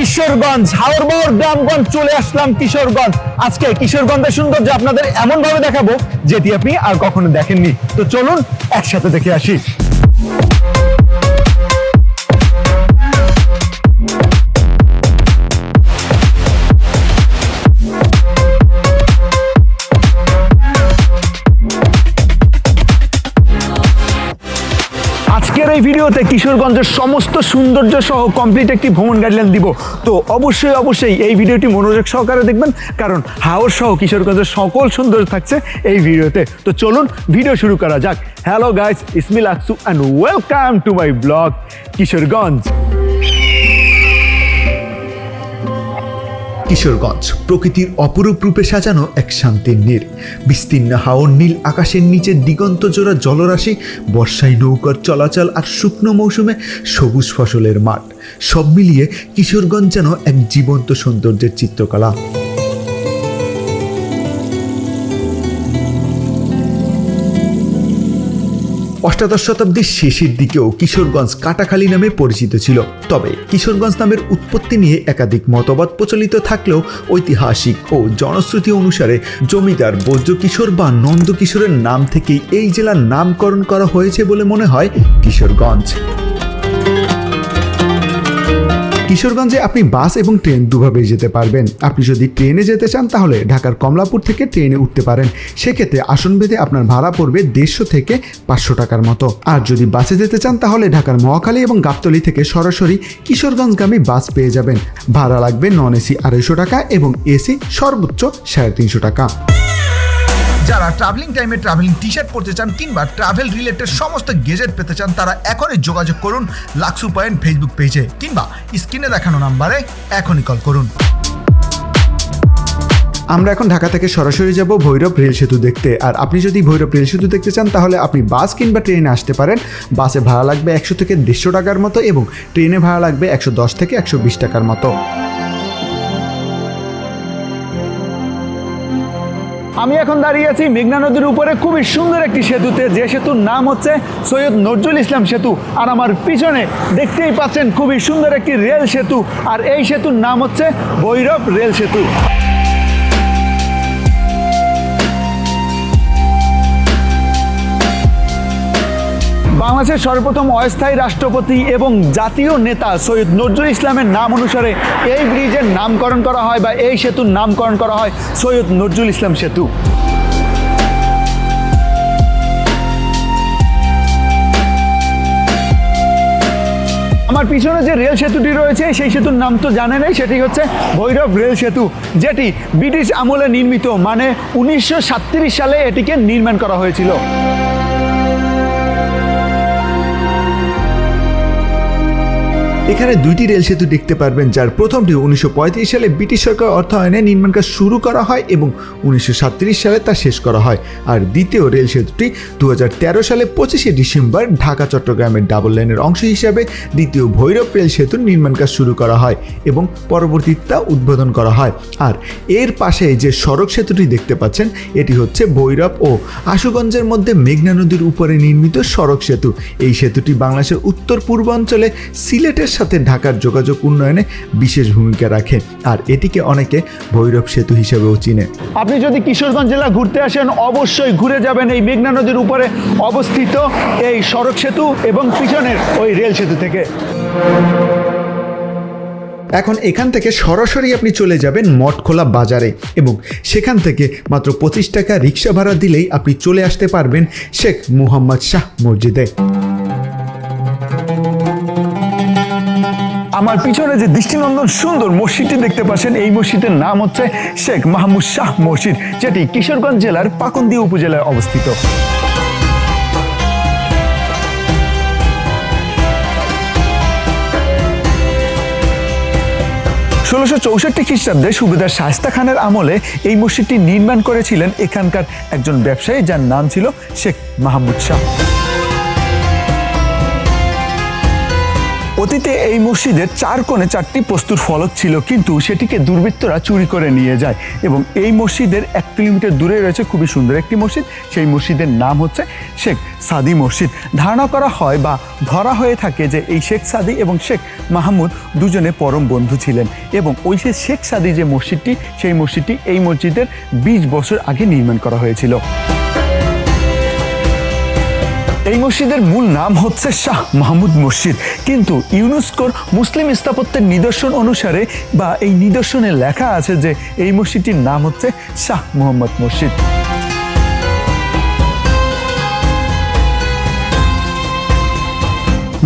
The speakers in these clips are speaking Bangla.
কিশোরগঞ্জ হাওড় গ্রামগঞ্জ চলে আসলাম কিশোরগঞ্জ। আজকে কিশোরগঞ্জের সৌন্দর্য আপনাদের এমন ভাবে দেখাবো যেটি আপনি আর কখনো দেখেননি। তো চলুন একসাথে দেখে আসি। আজকের এই ভিডিওতে কিশোরগঞ্জের সমস্ত সৌন্দর্য সহ কমপ্লিট একটি ভ্রমণ গাইডলাইন দিব। তো অবশ্যই এই ভিডিওটি মনোযোগ সহকারে দেখবেন, কারণ হাওড় সহ কিশোরগঞ্জের সকল সৌন্দর্য থাকছে এই ভিডিওতে। তো চলুন ভিডিও শুরু করা যাক। Hello guys, Ismi Laksu and welcome to my blog Kishoreganj. Kishoreganj প্রকৃতির অপরূপ রূপে সাজানো এক শান্তির নীড়। বিস্তীর্ণ হাওড় নীল আকাশের নিচে দিগন্ত জোড়া জলরাশি, বর্ষায় নৌকার চলাচল আর শুকনো মৌসুমে সবুজ ফসলের মাঠ, সব মিলিয়ে কিশোরগঞ্জ যেন এক জীবন্ত সৌন্দর্যের চিত্রকলা। অষ্টাদশ শতাব্দীর শেষের দিকেও কিশোরগঞ্জ কাটাখালী নামে পরিচিত ছিল। তবে কিশোরগঞ্জ নামের উৎপত্তি নিয়ে একাধিক মতবাদ প্রচলিত থাকলেও ঐতিহাসিক ও জনশ্রুতি অনুসারে জমিদার বজ্রকিশোর বা নন্দকিশোরের নাম থেকেই এই জেলার নামকরণ করা হয়েছে বলে মনে হয় কিশোরগঞ্জ। কিশোরগঞ্জে আপনি বাস এবং ট্রেন দুভাবে যেতে পারবেন। আপনি যদি ট্রেনে যেতে চান তাহলে ঢাকার কমলাপুর থেকে ট্রেনে উঠতে পারেন। সেক্ষেত্রে আসন ভেদে আপনার ভাড়া পড়বে 150 থেকে 500 টাকার মতো। আর যদি বাসে যেতে চান তাহলে ঢাকার মহাখালী এবং গাবতলী থেকে সরাসরি কিশোরগঞ্জগামী বাস পেয়ে যাবেন। ভাড়া লাগবে নন এসি 250 টাকা এবং এসি সর্বোচ্চ 350 টাকা। যারা ট্রাভেলিং টাইমে ট্রাভেলিং টি শার্ট পরতে চান কিংবা ট্রাভেল রিলেটেড সমস্ত গেজেট পেতে চান, তারা এখনই যোগাযোগ করুন লাকসু পয়েন্ট ফেসবুক পেজে কিংবা স্ক্রিনে দেখানো নাম্বারে এখনই কল করুন। আমরা এখন ঢাকা থেকে সরাসরি যাব ভৈরব রেল সেতু দেখতে। আর আপনি যদি ভৈরব রেল সেতু দেখতে চান তাহলে আপনি বাস কিংবা ট্রেনে আসতে পারেন। বাসে ভাড়া লাগবে 100 থেকে 150 টাকার মতো এবং ট্রেনে ভাড়া লাগবে 110 থেকে 120 টাকার মতো। আমি এখন দাঁড়িয়ে আছি মেঘনা নদীর উপরে খুবই সুন্দর একটি সেতুতে, যে সেতুর নাম হচ্ছে সৈয়দ নজরুল ইসলাম সেতু। আর আমার পিছনে দেখতেই পাচ্ছেন খুবই সুন্দর একটি রেল সেতু, আর এই সেতুর নাম হচ্ছে ভৈরব রেল সেতু। বাংলাদেশের সর্বপ্রথম অস্থায়ী রাষ্ট্রপতি এবং জাতীয় নেতা সৈয়দ নজরুল ইসলামের নাম অনুসারে এই ব্রিজের নামকরণ করা হয় বা এই সেতুর নামকরণ করা হয় সৈয়দ নজরুল ইসলাম সেতু। আমার পিছনে যে রেল সেতুটি রয়েছে সেই সেতুর নাম তো জানেনই, সেটি হচ্ছে ভৈরব রেল সেতু, যেটি ব্রিটিশ আমলে নির্মিত, মানে 1937 সালে এটিকে নির্মাণ করা হয়েছিল। এখানে দুইটি রেল সেতু দেখতে পারবেন, যার প্রথমটি 1935 সালে ব্রিটিশ সরকার অর্থায়নে নির্মাণ কাজ শুরু করা হয় এবং 1937 সালে তা শেষ করা হয়। আর দ্বিতীয় রেল সেতুটি 2013 সালে 25শে ডিসেম্বর ঢাকা চট্টগ্রামের ডাবল লাইনের অংশ হিসাবে দ্বিতীয় ভৈরব রেল সেতুর নির্মাণ কাজ শুরু করা হয় এবং পরবর্তীতে তা উদ্বোধন করা হয়। আর এর পাশে যে সড়ক সেতুটি দেখতে পাচ্ছেন, এটি হচ্ছে ভৈরব ও আশুগঞ্জের মধ্যে মেঘনা নদীর উপরে নির্মিত সড়ক সেতু। এই সেতুটি বাংলাদেশের উত্তর পূর্বাঞ্চলে সিলেটের সাথে ঢাকার যোগাযোগ উন্নয়নে বিশেষ ভূমিকা রাখে, আর এটিকে অনেকে ভৈরব সেতু হিসেবেও চিনে। আপনি যদি কিশোরগঞ্জ জেলা ঘুরতে আসেন অবশ্যই ঘুরে যাবেন এই মেঘনা নদীর উপরে অবস্থিত এই সড়ক সেতু এবং পিছনের ওই রেল সেতু থেকে। এখন এখান থেকে সরাসরি আপনি চলে যাবেন মঠখোলা বাজারে এবং সেখান থেকে মাত্র 25 টাকা রিক্সা ভাড়া দিলেই আপনি চলে আসতে পারবেন শেখ মুহাম্মদ শাহ মসজিদে। আমার পিছনে যে দৃষ্টিনন্দন সুন্দর মসজিদটি দেখতে পাচ্ছেন, এই মসজিদের নাম হচ্ছে শেখ মাহমুদ শাহ মসজিদ, যেটি কিশোরগঞ্জ জেলার পাকুন্দিয়া উপজেলায় অবস্থিত। 1664 খ্রিস্টাব্দে সুবেদার শায়েস্তা খানের আমলে এই মসজিদটি নির্মাণ করেছিলেন এখানকার একজন ব্যবসায়ী, যার নাম ছিল শেখ মাহমুদ শাহ। অতীতে এই মসজিদের 4 কোণে 4টি প্রস্তুর ফলক ছিল, কিন্তু সেটিকে দুর্বৃত্তরা চুরি করে নিয়ে যায় এবং এই মসজিদের 1 কিলোমিটার দূরে রয়েছে খুবই সুন্দর একটি মসজিদ। সেই মসজিদের নাম হচ্ছে শেখ সাদি মসজিদ। ধারণা করা হয় বা ধরা হয়ে থাকে যে এই শেখ সাদি এবং শেখ মাহমুদ দুজনে পরম বন্ধু ছিলেন এবং ওই যে শেখ সাদি যে মসজিদটি, সেই মসজিদটি এই মসজিদের 20 বছর আগে নির্মাণ করা হয়েছিল। এই মসজিদের মূল নাম হচ্ছে শাহ মাহমুদ মসজিদ, কিন্তু ইউনেস্কোর মুসলিম স্থাপত্যের নিদর্শন অনুসারে বা এই নিদর্শনে লেখা আছে যে এই মসজিদটির নাম হচ্ছে শাহ মোহাম্মদ মসজিদ।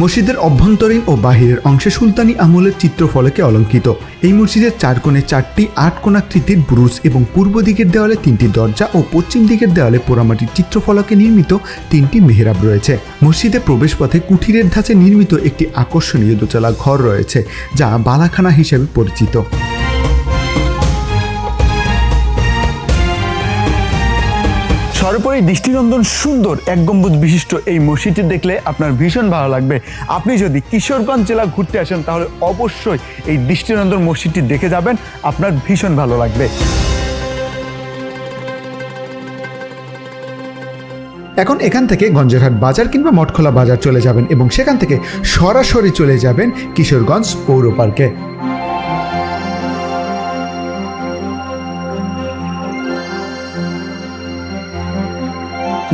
মসজিদের অভ্যন্তরীণ ও বাহিরের অংশে সুলতানি আমলের চিত্রফলকে অলঙ্কৃত। এই মসজিদের 4 কোণে 4টি 8 কোণাকৃতির বুরুজ এবং পূর্ব দিকের দেওয়ালে 3টি দরজা ও পশ্চিম দিকের দেওয়ালে পোড়ামাটির চিত্রফলকে নির্মিত 3টি মেহরাব রয়েছে। মসজিদে প্রবেশপথে কুঠিরের ধাঁচে নির্মিত একটি আকর্ষণীয় দোতলা ঘর রয়েছে, যা বালাখানা হিসেবে পরিচিত। সর্বোপরি দৃষ্টিনন্দন সুন্দর 1 গম্বুজ বিশিষ্ট এই মসজিদটি দেখলে আপনার ভীষণ ভালো লাগবে। আপনি যদি কিশোরগঞ্জ জেলা ঘুরতে আসেন তাহলে অবশ্যই এই দৃষ্টিনন্দন মসজিদটি দেখে যাবেন, আপনার ভীষণ ভালো লাগবে। এখন এখান থেকে গঞ্জেরহাট বাজার কিংবা মঠখোলা বাজার চলে যাবেন এবং সেখান থেকে সরাসরি চলে যাবেন কিশোরগঞ্জ পৌর পার্কে।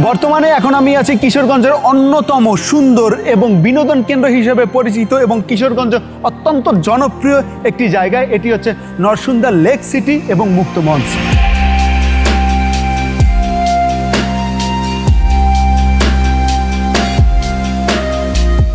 বর্তমানে এখন আমি আছি কিশোরগঞ্জের অন্যতম সুন্দর এবং বিনোদন কেন্দ্র হিসেবে পরিচিত এবং কিশোরগঞ্জ অত্যন্ত জনপ্রিয় একটি জায়গায়। এটি হচ্ছে নরসুন্দা লেক সিটি এবং মুক্ত মঞ্চ।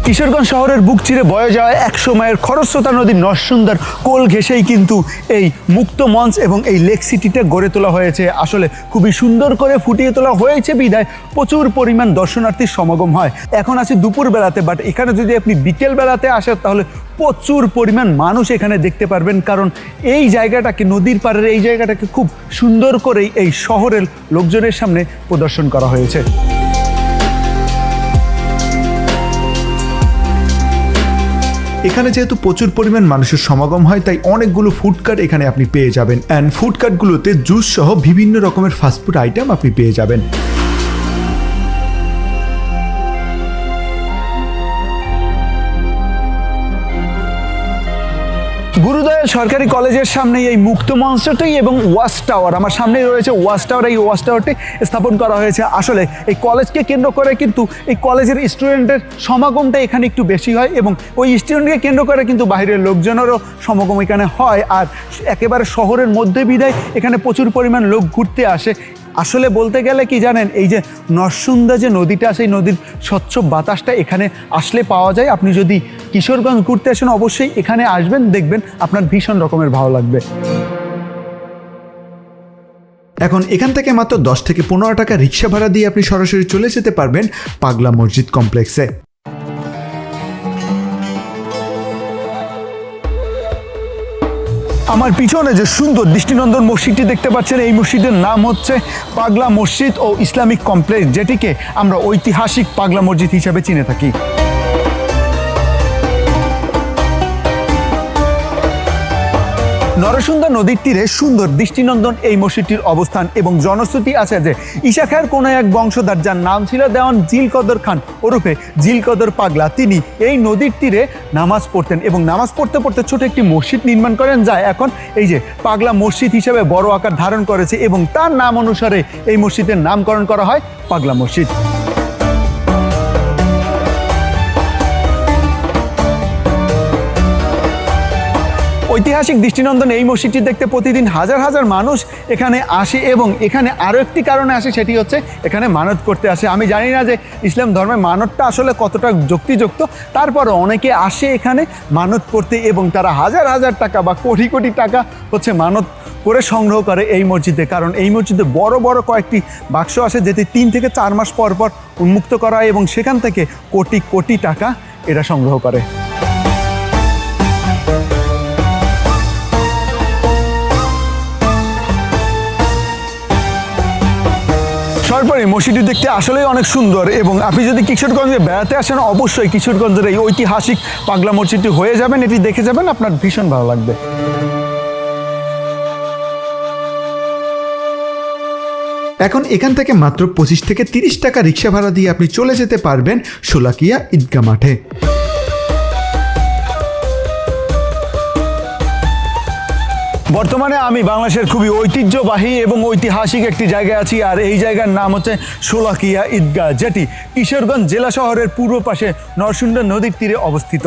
কিশোরগঞ্জ শহরের বুক চিরে বয়ে যাওয়া 100 মাইলের খরস্রোতা নদী নরসুন্দার কোল ঘেঁষেই কিন্তু এই মুক্ত মঞ্চ এবং এই লেক সিটিটা গড়ে তোলা হয়েছে। আসলে খুবই সুন্দর করে ফুটিয়ে তোলা হয়েছে বিধায় প্রচুর পরিমাণ দর্শনার্থীর সমাগম হয়। এখন আছি দুপুর বেলাতে, বাট এখানে যদি আপনি বিকেল বেলাতে আসেন তাহলে প্রচুর পরিমাণ মানুষ এখানে দেখতে পারবেন, কারণ এই জায়গাটাকে, নদীর পাড়ের এই জায়গাটাকে খুব সুন্দর করেই এই শহরের লোকজনের সামনে প্রদর্শন করা হয়েছে। এখানে যেহেতু প্রচুর পরিমাণ মানুষের সমাগম হয়, তাই অনেকগুলো ফুডকার্ট এখানে আপনি পেয়ে যাবেন। অ্যান্ড ফুডকার্টগুলোতে জুস সহ বিভিন্ন রকমের ফাস্টফুড আইটেম আপনি পেয়ে যাবেন। গুরুদয়াল সরকারি কলেজের সামনে এই মুক্ত মঞ্চটাই এবং ওয়াচ টাওয়ার, আমার সামনেই রয়েছে ওয়াচ টাওয়ার। এই ওয়াচ টাওয়ারটি স্থাপন করা হয়েছে। আসলে এই কলেজকে কেন্দ্র করে কিন্তু এই কলেজের স্টুডেন্টের সমাগমটা এখানে একটু বেশি হয় এবং ওই স্টুডেন্টকে কেন্দ্র করে কিন্তু বাইরের লোকজনেরও সমাগম এখানে হয়। আর একেবারে শহরের মধ্যে বিধায় এখানে প্রচুর পরিমাণ লোক ঘুরতে আসে। আসলে বলতে গেলে কি জানেন, এই যে নরসুন্দা যে নদীটা, সেই নদীর স্বচ্ছ বাতাসটা এখানে আসলে পাওয়া যায়। আপনি যদি কিশোরগঞ্জ ঘুরতে আসেন অবশ্যই এখানে আসবেন, দেখবেন আপনার ভীষণ রকমের ভালো লাগবে। এখন এখান থেকে মাত্র 10 থেকে 15 টাকা রিক্সা ভাড়া দিয়ে আপনি সরাসরি চলে যেতে পারবেন পাগলা মসজিদ কমপ্লেক্সে। আমার পিছনে যে সুন্দর দৃষ্টিনন্দন মসজিদটি দেখতে পাচ্ছেন, এই মসজিদের নাম হচ্ছে পাগলা মসজিদ ও ইসলামিক কমপ্লেক্স, যেটিকে আমরা ঐতিহাসিক পাগলা মসজিদ হিসেবে চিনে থাকি। নরসুন্দা নদীর তীরে সুন্দর দৃষ্টিনন্দন এই মসজিদটির অবস্থান এবং জনশ্রুতি আছে যে ঈশা খাঁর কোনো এক বংশধর, যার নাম ছিল দেওয়ান জিলকদর খান ওরফে জিলকদর পাগলা, তিনি এই নদীর তীরে নামাজ পড়তেন এবং নামাজ পড়তে পড়তে ছোট একটি মসজিদ নির্মাণ করেন, যা এখন এই যে পাগলা মসজিদ হিসেবে বড় আকার ধারণ করেছে এবং তার নাম অনুসারে এই মসজিদের নামকরণ করা হয় পাগলা মসজিদ। ঐতিহাসিক দৃষ্টিনন্দন এই মসজিদটি দেখতে প্রতিদিন হাজার হাজার মানুষ এখানে আসে এবং এখানে আরও একটি কারণে আসে, সেটি হচ্ছে এখানে মানত করতে আসে। আমি জানি না যে ইসলাম ধর্মে মানতটা আসলে কতটা যুক্তিযুক্ত, তারপরও অনেকে আসে এখানে মানত করতে এবং তারা হাজার হাজার টাকা বা কোটি কোটি টাকা হচ্ছে মানত করে সংগ্রহ করে এই মসজিদে। কারণ এই মসজিদে বড় বড় কয়েকটি বাক্স আসে, যেটি 3 থেকে 4 মাস পর পর উন্মুক্ত করা হয় এবং সেখান থেকে কোটি কোটি টাকা এরা সংগ্রহ করে। ঢোকার পরে মসজিদটি দেখতে আসলেই অনেক সুন্দর, এবং আপনি যদি কিশোরগঞ্জে বেড়াতে আসেন অবশ্যই কিশোরগঞ্জের এই ঐতিহাসিক পাগলা মসজিদটি হয়ে যাবেন, এটি দেখে যাবেন, আপনার ভীষণ ভালো লাগবে। এখন এখান থেকে মাত্র 25 থেকে 30 টাকা রিক্সা ভাড়া দিয়ে আপনি চলে যেতে পারবেন শোলাকিয়া ঈদগাহ মাঠে। বর্তমানে আমি বাংলাদেশের খুবই ঐতিহ্যবাহী এবং ঐতিহাসিক একটি জায়গায় আছি, আর এই জায়গার নাম হচ্ছে শোলাকিয়া ঈদগাহ, যেটি কিশোরগঞ্জ জেলা শহরের পূর্ব পাশে নরসুন্দর নদীর তীরে অবস্থিত।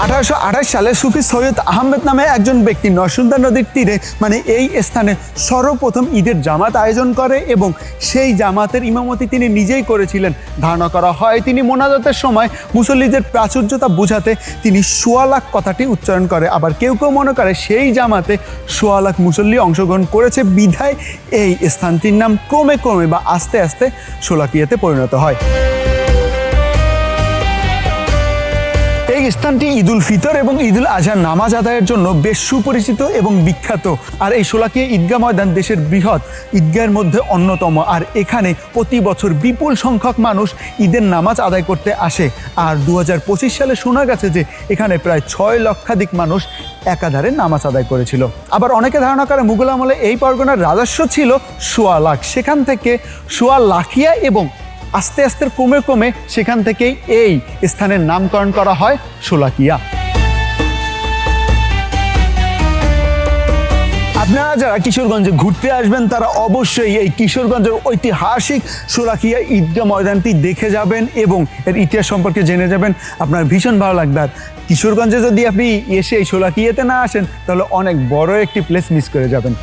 1828 সালে সুফি সৈয়দ আহমেদ নামে একজন ব্যক্তি নরসুন্দর নদীর তীরে মানে এই স্থানে সর্বপ্রথম ঈদের জামাত আয়োজন করে, এবং সেই জামাতের ইমামতি তিনি নিজেই করেছিলেন। ধারণা করা হয় তিনি মোনাজাতের সময় মুসল্লিদের প্রাচুর্যতা বোঝাতে তিনি 1.25 লাখ কথাটি উচ্চারণ করে। আবার কেউ কেউ মনে করে সেই জামাতে 1.25 লাখ মুসল্লি অংশগ্রহণ করেছে, বিধায় এই স্থানটির নাম ক্রমে ক্রমে বা আস্তে আস্তে শোলাকিয়াতে পরিণত হয়। এই স্থানটি ঈদুল ফিতর এবং ঈদুল আজহার নামাজ আদায়ের জন্য বেশ সুপরিচিত এবং বিখ্যাত। আর এই শোলাকিয়া ঈদগাহ ময়দান দেশের বৃহৎ ঈদগাহের মধ্যে অন্যতম, আর এখানে প্রতি বছর বিপুল সংখ্যক মানুষ ঈদের নামাজ আদায় করতে আসে। আর 2025 সালে শোনা গেছে যে এখানে প্রায় 6 লক্ষাধিক মানুষ একাধারে নামাজ আদায় করেছিল। আবার অনেকে ধারণা করে মুঘল আমলে এই পরগনার রাজস্ব ছিল 1.25 লাখ, সেখান থেকে 1.25 লাখিয়া এবং আস্তে আস্তে কমে কমে সেখান থেকেই এই স্থানের নামকরণ করা হয় শোলাকিয়া। আপনারা যারা কিশোরগঞ্জে ঘুরতে আসবেন তারা অবশ্যই এই কিশোরগঞ্জের ঐতিহাসিক শোলাকিয়া ঈদগাহ ময়দানটি দেখে যাবেন এবং এর ইতিহাস সম্পর্কে জেনে যাবেন, আপনার ভীষণ ভালো লাগবে। আর কিশোরগঞ্জে যদি আপনি এসে এই শোলাকিয়াতে না আসেন তাহলে অনেক বড় একটি প্লেস মিস করে যাবেন।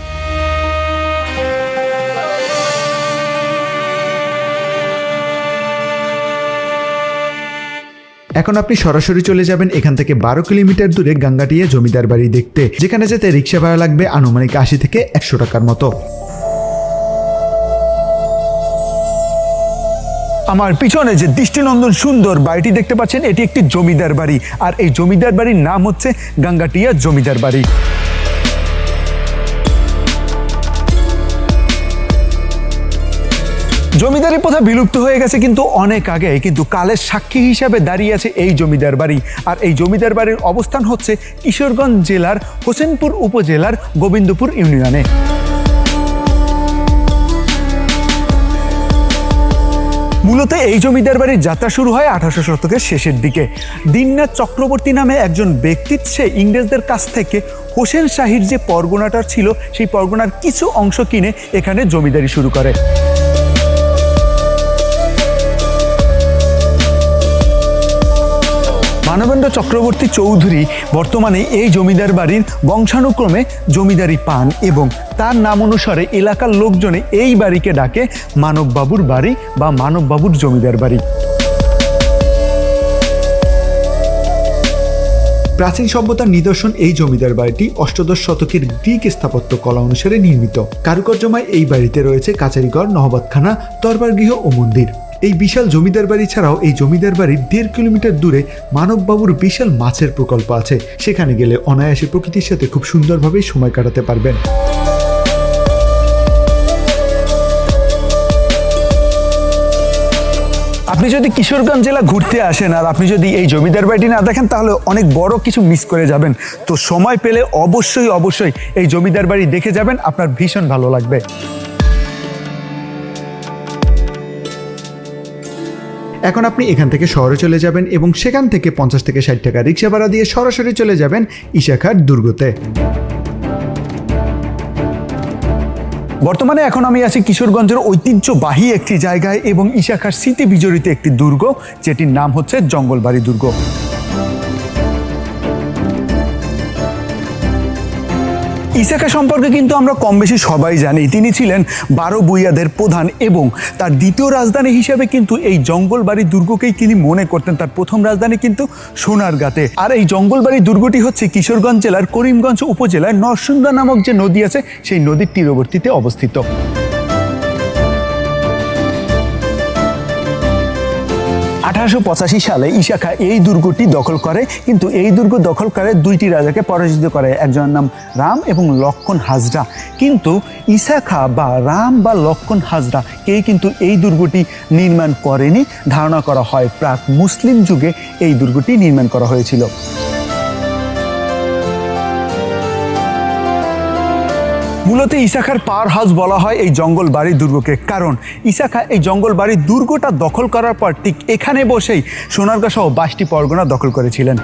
এখন আপনি সরাসরি চলে যাবেন এখান থেকে 12 কিলোমিটার দূরে গাঙ্গাটিয়া জমিদার বাড়ি দেখতে, যেখানে যেতে রিক্সা ভাড়া লাগবে আনুমানিক 80 থেকে 100 টাকার মতো। আমার পিছনে যে দৃষ্টিনন্দন সুন্দর বাড়িটি দেখতে পাচ্ছেন এটি একটি জমিদার বাড়ি, আর এই জমিদার বাড়ির নাম হচ্ছে গাঙ্গাটিয়া জমিদার বাড়ি। জমিদারি প্রথা বিলুপ্ত হয়ে গেছে কিন্তু অনেক আগে, কিন্তু কালের সাক্ষী হিসাবে দাঁড়িয়ে আছে এই জমিদার বাড়ি। আর এই জমিদার বাড়ির অবস্থান হচ্ছে কিশোরগঞ্জ জেলার হোসেনপুর উপজেলার গোবিন্দপুর ইউনিয়নে। মূলত এই জমিদার বাড়ির যাত্রা শুরু হয় 1800 শতকের শেষের দিকে। দীননাথ চক্রবর্তী নামে একজন ব্যক্তি সে ইংরেজদের কাছ থেকে হোসেন শাহীর যে পরগনাটা ছিল সেই পরগনার কিছু অংশ কিনে এখানে জমিদারি শুরু করে। মানবেন্দ্র চক্রবর্তী চৌধুরী বর্তমানে এই জমিদার বাড়ির বংশানুক্রমে জমিদারি পান, এবং তার নাম অনুসারে এলাকার লোকজনে এই বাড়িকে ডাকে মানববাবুর বাড়ি বা মানববাবুর জমিদার বাড়ি। প্রাচীন সভ্যতার নিদর্শন এই জমিদার বাড়িটি অষ্টাদশ শতকের গ্রিক স্থাপত্য কলা অনুসারে নির্মিত। কারুকার্যময় এই বাড়িতে রয়েছে কাচারিঘর, নহবতখানা, দরবারগৃহ ও মন্দির। এই বিশাল জমিদার বাড়ি ছাড়াও এই জমিদার বাড়ির 1.5 কিলোমিটার দূরে মানববাবুর বিশাল মাছের প্রকল্প আছে, সেখানে গেলে অনায়াসে প্রকৃতির সাথে খুব সুন্দরভাবে সময় কাটাতে পারবেন। আপনি যদি কিশোরগঞ্জ জেলা ঘুরতে আসেন আর আপনি যদি এই জমিদার বাড়িটি না দেখেন তাহলে অনেক বড় কিছু মিস করে যাবেন। তো সময় পেলে অবশ্যই অবশ্যই এই জমিদার বাড়ি দেখে যাবেন, আপনার ভীষণ ভালো লাগবে। এখন আপনি এখান থেকে শহরে চলে যাবেন এবং সেখান থেকে 50 থেকে 60 টাকা রিক্সা ভাড়া দিয়ে সরাসরি চলে যাবেন ঈশাখার দুর্গতে। বর্তমানে এখন আমি আছি কিশোরগঞ্জের ঐতিহ্যবাহী একটি জায়গায় এবং ঈশাখার স্মৃতি বিজড়িত একটি দুর্গ, যেটির নাম হচ্ছে জঙ্গলবাড়ি দুর্গ। ঈশাখা সম্পর্কে কিন্তু আমরা কম বেশি সবাই জানি। তিনি ছিলেন 12 ভূঁইয়াদের প্রধান এবং তার দ্বিতীয় রাজধানী হিসেবে কিন্তু এই জঙ্গলবাড়ি দুর্গকেই তিনি মনে করতেন। তার প্রথম রাজধানী কিন্তু সোনারগাঁতে। আর এই জঙ্গলবাড়ি দুর্গটি হচ্ছে কিশোরগঞ্জ জেলার করিমগঞ্জ উপজেলার নরসুন্দা নামক যে নদী আছে সেই নদীর তীরবর্তীতে অবস্থিত। 1885 সালে ঈসা খাঁ এই দুর্গটি দখল করে, কিন্তু এই দুর্গ দখল করে দুইটি রাজাকে পরাজিত করে, একজনের নাম রাম এবং লক্ষণ হাজরা। কিন্তু ঈসা খাঁ বা রাম বা লক্ষণ হাজরা কেউ কিন্তু এই দুর্গটি নির্মাণ করেনি। ধারণা করা হয় প্রাক মুসলিম যুগে এই দুর্গটি নির্মাণ করা হয়েছিল। মূলত ঈসা খাঁর পাওয়ার হাউস বলা হয় এই জঙ্গল বাড়ি দুর্গকে, কারণ ঈসা খাঁ এই জঙ্গল বাড়ি দুর্গটা দখল করার পর ঠিক এখানে বসেই সোনারগাঁ সহ 22টি পরগনা দখল করেছিলেন।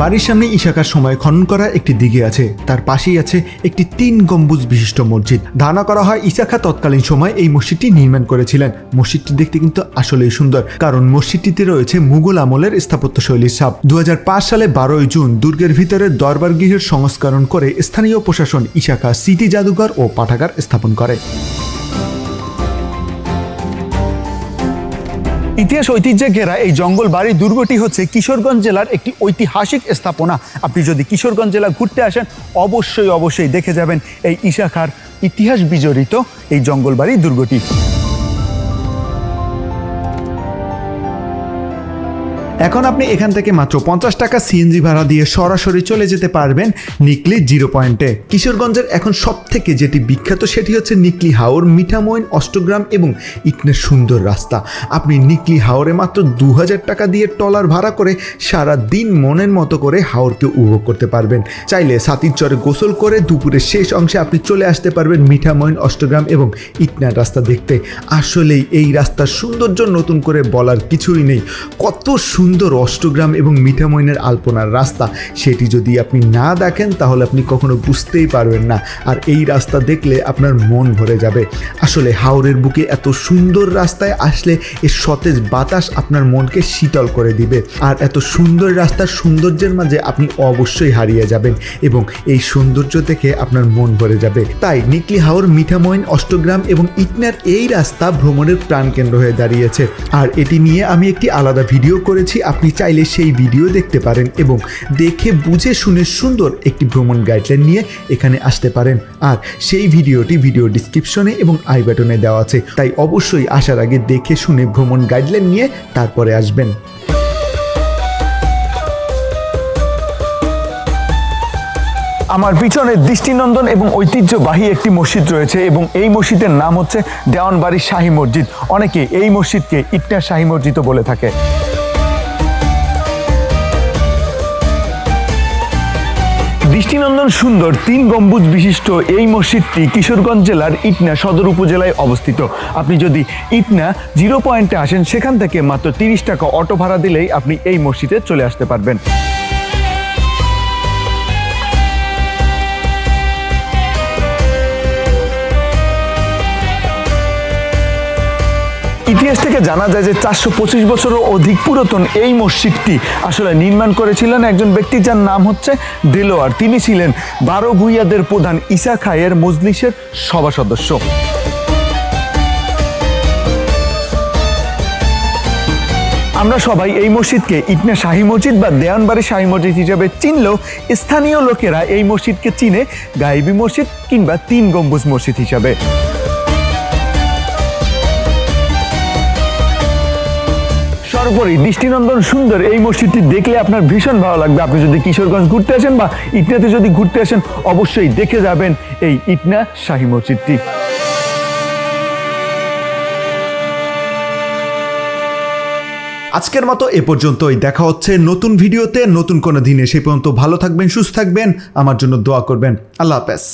বাড়ির সামনে ঈসা খাঁর সময় খনন করা একটি দিঘি আছে, তার পাশেই আছে একটি 3 গম্বুজ বিশিষ্ট মসজিদ। ধারণা করা হয় ঈসা খাঁ তৎকালীন সময় এই মসজিদটি নির্মাণ করেছিলেন। মসজিদটি দেখতে কিন্তু আসলেই সুন্দর, কারণ মসজিদটিতে রয়েছে মুঘল আমলের স্থাপত্য শৈলীর ছাপ। 2005 সালে 12 জুন দুর্গের ভিতরে দরবার গৃহের সংস্করণ করে স্থানীয় প্রশাসন ঈসা খাঁ স্মৃতি জাদুঘর ও পাঠাগার স্থাপন করে। ইতিহাস ঐতিহ্যে ঘেরা এই জঙ্গল বাড়ি দুর্গটি হচ্ছে কিশোরগঞ্জ জেলার একটি ঐতিহাসিক স্থাপনা। আপনি যদি কিশোরগঞ্জ জেলা ঘুরতে আসেন অবশ্যই দেখে যাবেন এই ঈসা খাঁর ইতিহাস বিজড়িত এই জঙ্গল বাড়ি দুর্গটি। এখন আপনি এখান থেকে মাত্র 50 টাকা সিএনজি ভাড়া দিয়ে সরাসরি চলে যেতে পারবেন নিকলি জিরো পয়েন্টে। কিশোরগঞ্জের এখন সব থেকে যেটি বিখ্যাত সেটি হচ্ছে নিকলি হাওর, মিঠামইন, অষ্টগ্রাম এবং ইটনের সুন্দর রাস্তা। আপনি নিকলি হাওরে মাত্র 2000 টাকা দিয়ে ট্রলার ভাড়া করে সারা দিন মনের মতো করে হাওরকে উপভোগ করতে পারবেন। চাইলে সাতির চরে গোসল করে দুপুরের শেষ অংশে আপনি চলে আসতে পারবেন মিঠামইন, অষ্টগ্রাম এবং ইটনার রাস্তা দেখতে। আসলেই এই রাস্তার সৌন্দর্য নতুন করে বলার কিছুই নেই। কত সুন্দর অষ্টগ্রাম এবং মিঠামইনের আলপনার রাস্তা, সেটি যদি আপনি না দেখেন তাহলে আপনি কখনো বুঝতেই পারবেন না। আর এই রাস্তা দেখলে আপনার মন ভরে যাবে। আসলে হাওরের বুকে এত সুন্দর রাস্তায় আসলে এর সতেজ বাতাস আপনার মনকে শীতল করে দিবে। আর এত সুন্দর রাস্তার সৌন্দর্যের মাঝে আপনি অবশ্যই হারিয়ে যাবেন এবং এই সৌন্দর্য দেখে আপনার মন ভরে যাবে। তাই নিকলি হাওর, মিঠামইন, অষ্টগ্রাম এবং ইটনার এই রাস্তা ভ্রমণের প্রাণকেন্দ্র হয়ে দাঁড়িয়েছে। আর এটি নিয়ে আমি একটি আলাদা ভিডিও করেছি, আপনি চাইলে সেই ভিডিও দেখতে পারেন এবং দেখে বুঝে শুনে সুন্দর একটি ভ্রমণ গাইডলাইন নিয়ে এখানে আসতে পারেন। আর সেই ভিডিওটি ভিডিও ডিসক্রিপশনে এবং আই বাটনে দেওয়া আছে, তাই অবশ্যই আসার আগে দেখে শুনে ভ্রমণ গাইডলাইন নিয়ে তারপরে আসবেন। আমার পিছনে দৃষ্টিনন্দন এবং ঐতিহ্যবাহী একটি মসজিদ রয়েছে এবং এই মসজিদের নাম হচ্ছে দেওয়ানবাড়ি শাহী মসজিদ। অনেকে এই মসজিদকে ইটনা শাহী মসজিদও বলে থাকে। দৃষ্টিনন্দন সুন্দর 3 গম্বুজ বিশিষ্ট এই মসজিদটি কিশোরগঞ্জ জেলার ইটনা সদর উপজেলায় অবস্থিত। আপনি যদি ইটনা জিরো পয়েন্টে আসেন, সেখান থেকে মাত্র 30 টাকা অটো ভাড়া দিলেই আপনি এই মসজিদে চলে আসতে পারবেন। ইতিহাস থেকে জানা যায় যে 425 বছরের অধিক পুরাতন এই মসজিদটি আসলে নির্মাণ করেছিলেন একজন ব্যক্তি, যার নাম হচ্ছে দেলোয়ার। তিনি ছিলেন 12 ভূঁইয়াদের প্রধান ঈসা খাঁয়ের মজলিসের সভা সদস্য। আমরা সবাই এই মসজিদকে ইটনা শাহী মসজিদ বা দেওয়ানবাড়ি শাহী মসজিদ হিসেবে চিনলেও স্থানীয় লোকেরা এই মসজিদকে চিনে গায়েবী মসজিদ কিংবা 3 গম্বুজ মসজিদ হিসাবে। সর্বোপরি দৃষ্টিনন্দন সুন্দর এই মসজিদটি দেখলে আপনার ভীষণ ভালো লাগবে। আপনি যদি কিশোরগঞ্জ ঘুরতে আসেন বা ইটনাতে যদি ঘুরতে আসেন, অবশ্যই দেখে যাবেন এই ইটনা শাহী মসজিদটি। আজকের মতো এ পর্যন্তই। দেখা হচ্ছে নতুন ভিডিওতে নতুন কোনো দিনে। সেই পর্যন্ত ভালো থাকবেন, সুস্থ থাকবেন, আমার জন্য দোয়া করবেন। আল্লাহ হাফেজ।